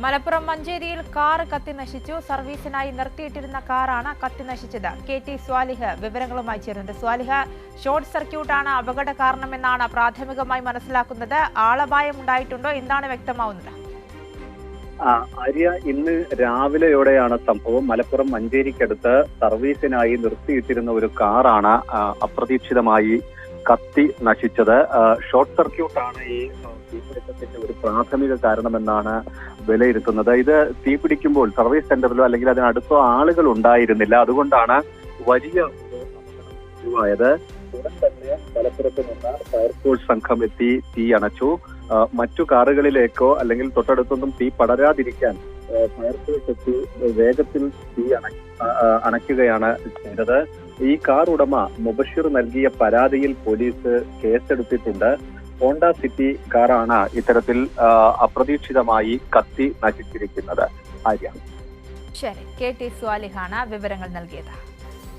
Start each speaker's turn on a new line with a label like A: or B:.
A: മലപ്പുറം മഞ്ചേരിയിൽ കാർ കത്തി നശിച്ചു. സർവീസിനായി നിർത്തിയിട്ടിരുന്ന കാറാണ് കത്തി നശിച്ചത്. KT സ്വാലിഹ് വിവരങ്ങളുമായി ചേരുന്നുണ്ട്. സ്വാലിഹ്, ഷോർട്ട് സർക്യൂട്ടാണ് അപകട കാരണമെന്നാണ് പ്രാഥമികമായി മനസ്സിലാക്കുന്നത്. ആളപായം ഉണ്ടായിട്ടുണ്ടോ? എന്താണ് വ്യക്തമാവുന്നത്?
B: ആര്യ, ഇന്ന് രാവിലെയോടെയാണ് സംഭവം. മലപ്പുറം മഞ്ചേരിക്കടുത്ത് സർവീസിനായി നിർത്തിയിട്ടിരുന്ന ഒരു കാറാണ് അപ്രതീക്ഷിതമായി കത്തി നശിച്ചത്. ഷോർട്ട് സർക്യൂട്ടാണ് ഈ തീപിടുത്തത്തിന്റെ ഒരു പ്രാഥമിക കാരണമെന്നാണ് വിലയിരുത്തുന്നത്. ഇത് തീപിടിക്കുമ്പോൾ സർവീസ് സെന്ററിലോ അല്ലെങ്കിൽ അതിനടുത്തോ ആളുകൾ ഉണ്ടായിരുന്നില്ല. അതുകൊണ്ടാണ് വലിയ ഒഴിവായത്. ഉടൻ തന്നെ മലപ്പുറത്ത് നിന്ന് ഫയർഫോഴ്സ് സംഘം എത്തി തീ അണച്ചു. മറ്റു കാറുകളിലേക്കോ അല്ലെങ്കിൽ തൊട്ടടുത്തൊന്നും തീ പടരാതിരിക്കാൻ ഫയർഫോഴ്സ് എത്തി വേഗത്തിൽ തീ അണയ്ക്കുകയാണ് ചെയ്തത്. ഈ കാർ ഉടമ മുബഷിർ നൽകിയ പരാതിയിൽ പോലീസ് കേസെടുത്തിട്ടുണ്ട്. ഹോണ്ട സിറ്റി കാറാണ് ഇത്തരത്തിൽ അപ്രതീക്ഷിതമായി കത്തി നശിച്ചിരിക്കുന്നത്. ആര്യ,
A: ശരി, KT സ്വാലിഹാണ് വിവരങ്ങൾ നൽകിയത്.